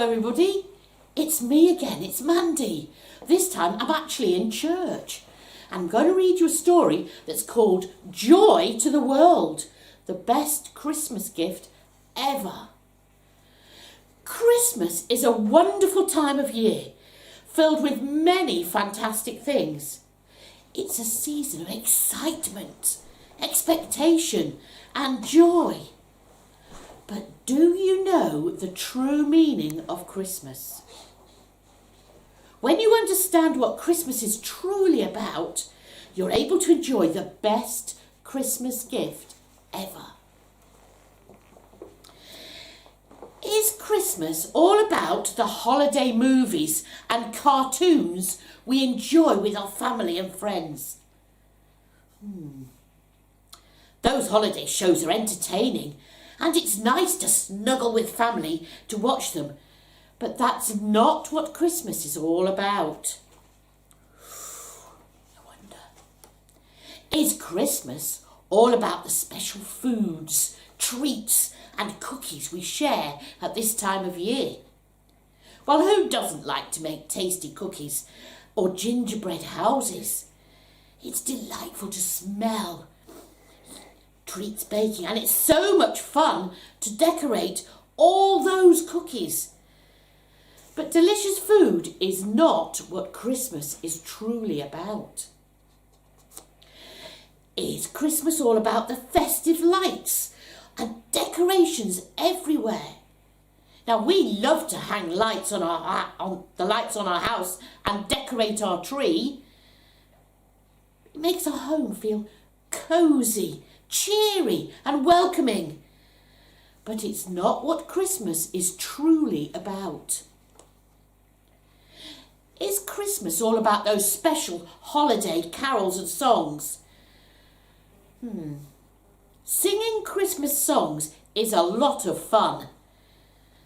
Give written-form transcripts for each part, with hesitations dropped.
everybody. It's me again, it's Mandy. This time I'm actually in church. I'm going to read you a story that's called Joy to the World, the best Christmas gift ever. Christmas is a wonderful time of year, filled with many fantastic things. It's a season of excitement, expectation and joy. But do you know the true meaning of Christmas? When you understand what Christmas is truly about, you're able to enjoy the best Christmas gift ever. Is Christmas all about the holiday movies and cartoons we enjoy with our family and friends? Those holiday shows are entertaining, and it's nice to snuggle with family to watch them. But that's not what Christmas is all about. I wonder. Is Christmas all about the special foods, treats and cookies we share at this time of year? Well, who doesn't like to make tasty cookies or gingerbread houses? It's delightful to smell treats baking, and it's so much fun to decorate all those cookies. But delicious food is not what Christmas is truly about. Is Christmas all about the festive lights and decorations everywhere? Now, we love to hang lights on the lights on our house and decorate our tree. It makes our home feel cosy, cheery and welcoming. But it's not what Christmas is truly about. Is Christmas all about those special holiday carols and songs? Singing Christmas songs is a lot of fun.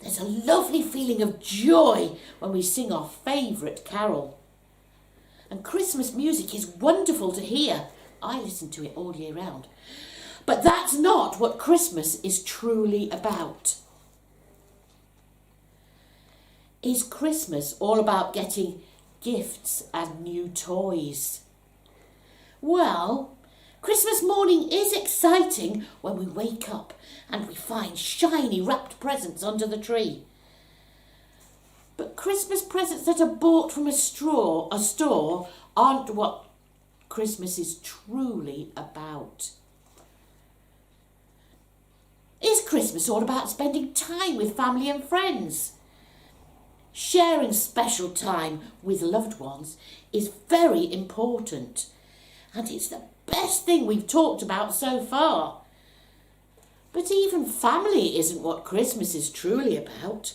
There's a lovely feeling of joy when we sing our favourite carol. And Christmas music is wonderful to hear. I listen to it all year round. But that's not what Christmas is truly about. Is Christmas all about getting gifts and new toys? Well, Christmas morning is exciting when we wake up and we find shiny wrapped presents under the tree. But Christmas presents that are bought from a store aren't what Christmas is truly about. Is Christmas all about spending time with family and friends? Sharing special time with loved ones is very important, and it's the best thing we've talked about so far. But even family isn't what Christmas is truly about.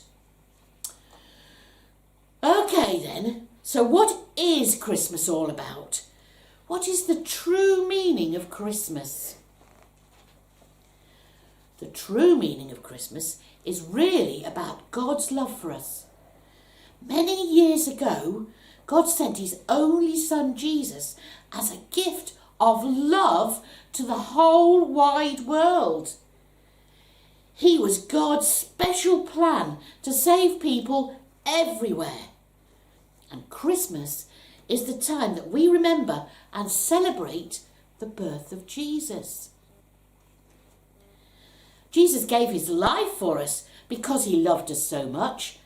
Okay then, so what is Christmas all about? What is the true meaning of Christmas? The true meaning of Christmas is really about God's love for us. Many years ago, God sent his only son Jesus as a gift of love to the whole wide world. He was God's special plan to save people everywhere. And Christmas is the time that we remember and celebrate the birth of Jesus. Jesus gave his life for us because he loved us so much.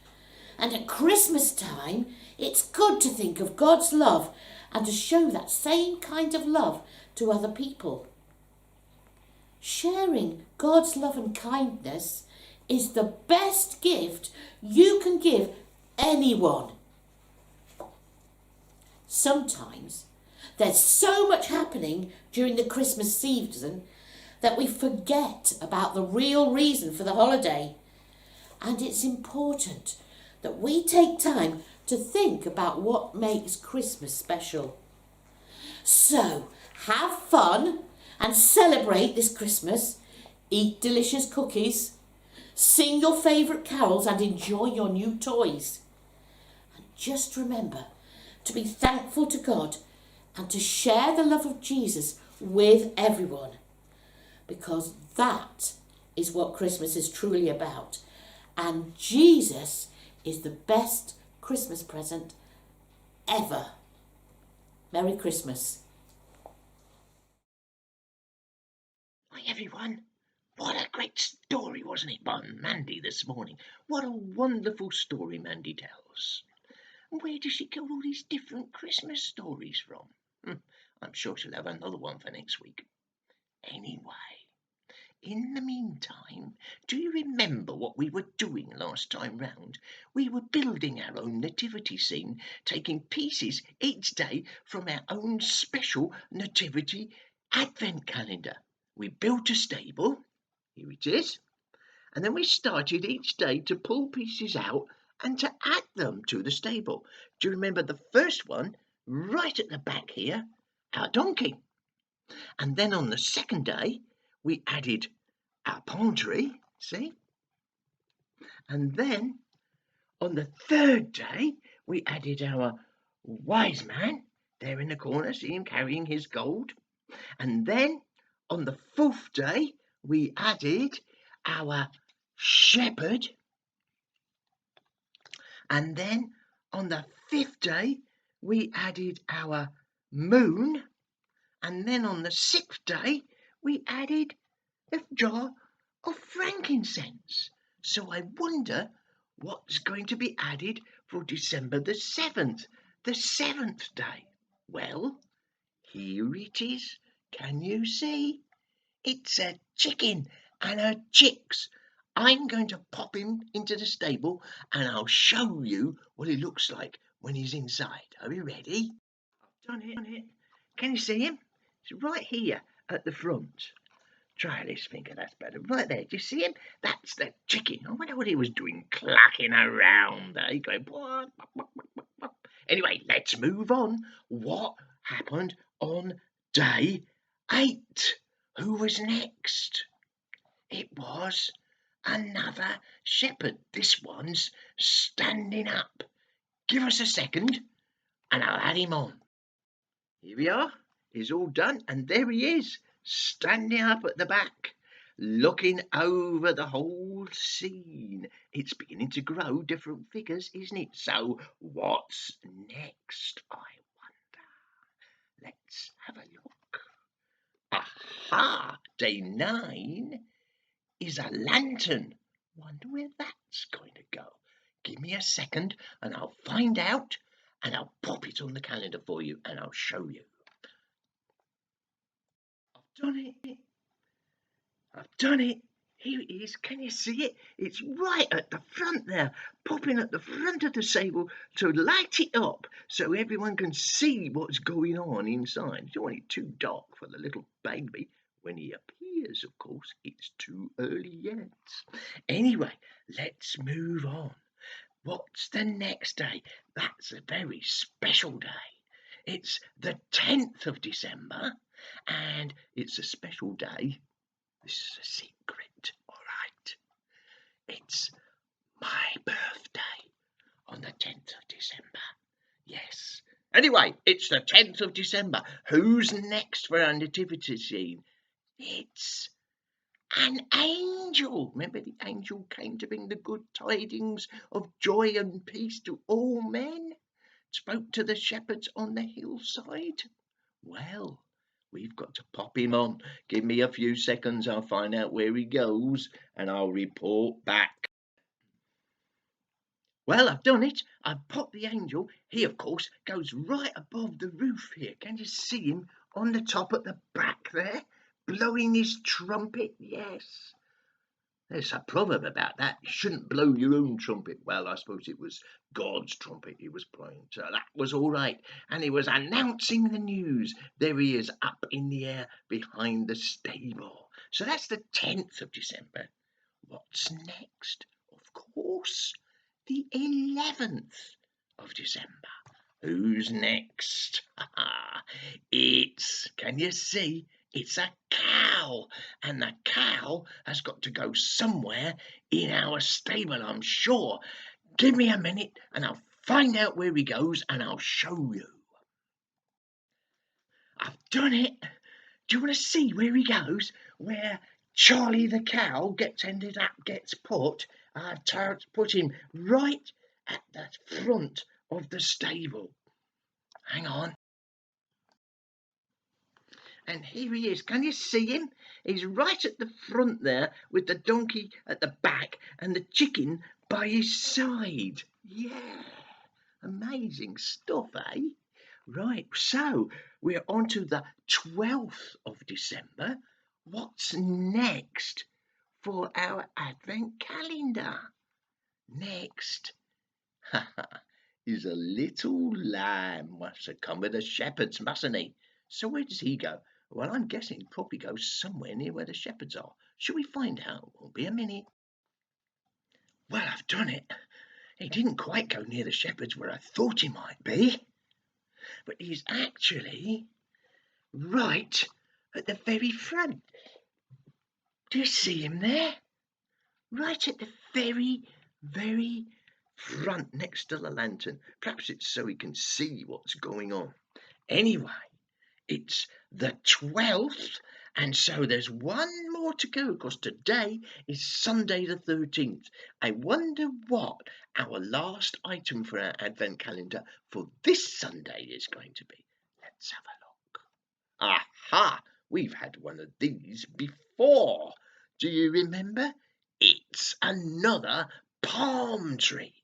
And at Christmas time, it's good to think of God's love and to show that same kind of love to other people. Sharing God's love and kindness is the best gift you can give anyone. Sometimes there's so much happening during the Christmas season that we forget about the real reason for the holiday. And it's important that we take time to think about what makes Christmas special. So, have fun and celebrate this Christmas. Eat delicious cookies, sing your favourite carols and enjoy your new toys. And just remember to be thankful to God and to share the love of Jesus with everyone, because that is what Christmas is truly about. And Jesus is the best Christmas present ever. Merry Christmas. Hi everyone. What a great story, wasn't it, by Mandy this morning? What a wonderful story Mandy tells. And where does she get all these different Christmas stories from? I'm sure she'll have another one for next week. Anyway, in the meantime, do you remember what we were doing last time round? We were building our own nativity scene, taking pieces each day from our own special nativity advent calendar. We built a stable, here it is, and then we started each day to pull pieces out and to add them to the stable. Do you remember the first one, right at the back here, our donkey? And then on the second day, we added our palm tree, see? And then on the third day, we added our wise man, there in the corner, see him carrying his gold. And then on the fourth day, we added our shepherd. And then on the fifth day, we added our moon. And then on the sixth day, we added a jar of frankincense. So I wonder what's going to be added for December the 7th, the 7th day. Well, here it is. Can you see? It's a chicken and her chicks. I'm going to pop him into the stable and I'll show you what he looks like when he's inside. Are you ready? I've done it. Can you see him? He's right here at the front. Try this finger, that's better. Right there, do you see him? That's the chicken. I wonder what he was doing, clucking around there. Going, what? Anyway, let's move on. What happened on day 8? Who was next? It was another shepherd. This one's standing up. Give us a second and I'll add him on. Here we are. He's all done, and there he is, standing up at the back, looking over the whole scene. It's beginning to grow different figures, isn't it? So what's next, I wonder? Let's have a look. Aha! Day 9 is a lantern. Wonder where that's going to go. Give me a second and I'll find out, and I'll pop it on the calendar for you and I'll show you. I've done it. Here it is. Can you see it? It's right at the front there, popping at the front of the table to light it up so everyone can see what's going on inside. You don't want it too dark for the little baby. When he appears, of course, it's too early yet. Anyway, let's move on. What's the next day? That's a very special day. It's the 10th of December, and it's a special day. This is a secret, all right? It's my birthday on the 10th of December. Yes. Anyway, it's the 10th of December. Who's next for our nativity scene? It's an angel. Remember the angel came to bring the good tidings of joy and peace to all men? Spoke to the shepherds on the hillside? Well, we've got to pop him on. Give me a few seconds, I'll find out where he goes and I'll report back. Well, I've done it. I've popped the angel. He, of course, goes right above the roof here. Can you see him on the top at the back there, blowing his trumpet? Yes. There's a proverb about that. You shouldn't blow your own trumpet. Well, I suppose it was God's trumpet he was blowing. So that was all right. And he was announcing the news. There he is up in the air behind the stable. So that's the 10th of December. What's next? Of course, the 11th of December. Who's next? Can you see? It's a cow, and the cow has got to go somewhere in our stable, I'm sure. Give me a minute and I'll find out where he goes and I'll show you. I've done it. Do you want to see where he goes? Where Charlie the cow gets put him right at the front of the stable. Hang on. And here he is. Can you see him? He's right at the front there with the donkey at the back and the chicken by his side. Yeah, amazing stuff, eh? Right, so we're on to the 12th of December. What's next for our Advent calendar? Next is a little lamb. Must have come with the shepherds, mustn't he? So where does he go? Well, I'm guessing he probably goes somewhere near where the shepherds are. Shall we find out? Won't be a minute. Well, I've done it. He didn't quite go near the shepherds where I thought he might be, but he's actually right at the very front. Do you see him there? Right at the very, very front next to the lantern. Perhaps it's so he can see what's going on. Anyway, it's the 12th, and so there's one more to go, because today is Sunday the 13th. I wonder what our last item for our Advent calendar for this Sunday is going to be. Let's have a look. Aha! We've had one of these before. Do you remember? It's another palm tree.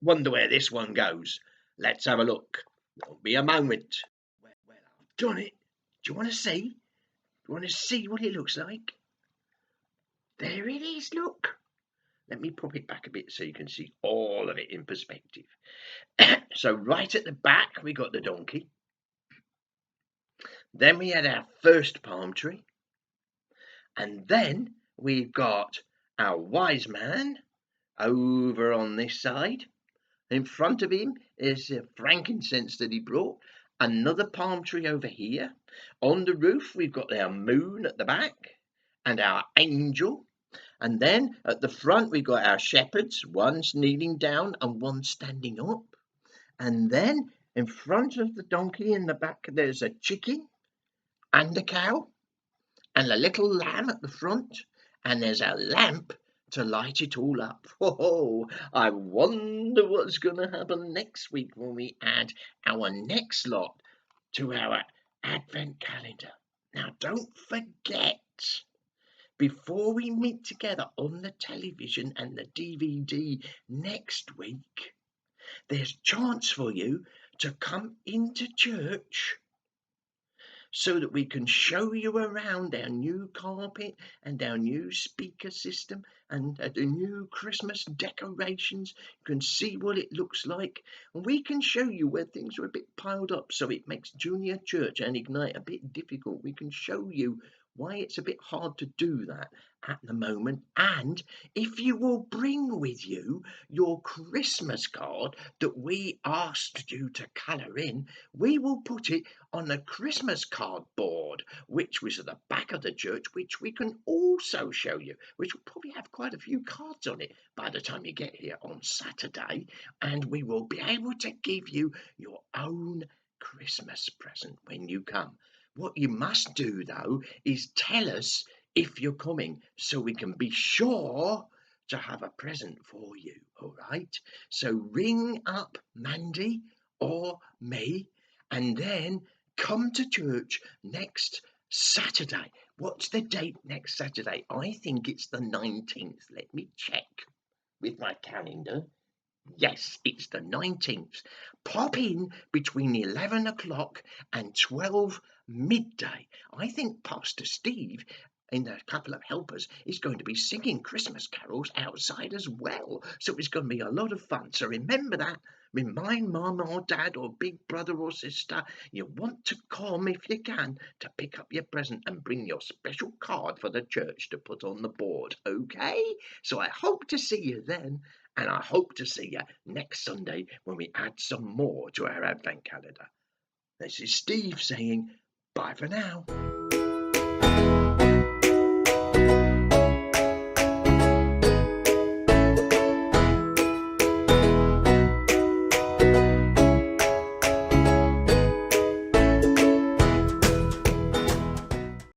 Wonder where this one goes. Let's have a look. There'll be a moment. Well, I've done it. Do you want to see? Do you want to see what it looks like? There it is, look. Let me pop it back a bit so you can see all of it in perspective. So right at the back, we got the donkey. Then we had our first palm tree. And then we've got our wise man over on this side. In front of him is a frankincense that he brought. Another palm tree over here. On the roof, we've got our moon at the back and our angel. And then at the front, we've got our shepherds. One's kneeling down and one standing up. And then in front of the donkey in the back, there's a chicken and a cow and a little lamb at the front. And there's a lamp to light it all up. Oh, I wonder what's going to happen next week when we add our next lot to our Advent calendar. Now, don't forget, before we meet together on the television and the DVD next week, there's a chance for you to come into church so that we can show you around our new carpet and our new speaker system and the new Christmas decorations. You can see what it looks like, and we can show you where things are a bit piled up so it makes junior church and Ignite a bit difficult. We can show you why it's a bit hard to do that at the moment. And if you will bring with you your Christmas card that we asked you to colour in, we will put it on the Christmas card board, which was at the back of the church, which we can also show you, which will probably have quite a few cards on it by the time you get here on Saturday, and we will be able to give you your own Christmas present when you come. What you must do, though, is tell us if you're coming so we can be sure to have a present for you, all right? So ring up Mandy or me and then come to church next Saturday. What's the date next Saturday? I think it's the 19th. Let me check with my calendar. Yes, it's the 19th. Pop in between 11 o'clock and 12 midday. I think Pastor Steve and a couple of helpers is going to be singing Christmas carols outside as well. So it's going to be a lot of fun. So remember that. Remind mum or dad or big brother or sister you want to come if you can to pick up your present and bring your special card for the church to put on the board. Okay? So I hope to see you then. And I hope to see you next Sunday when we add some more to our Advent calendar. This is Steve saying bye for now.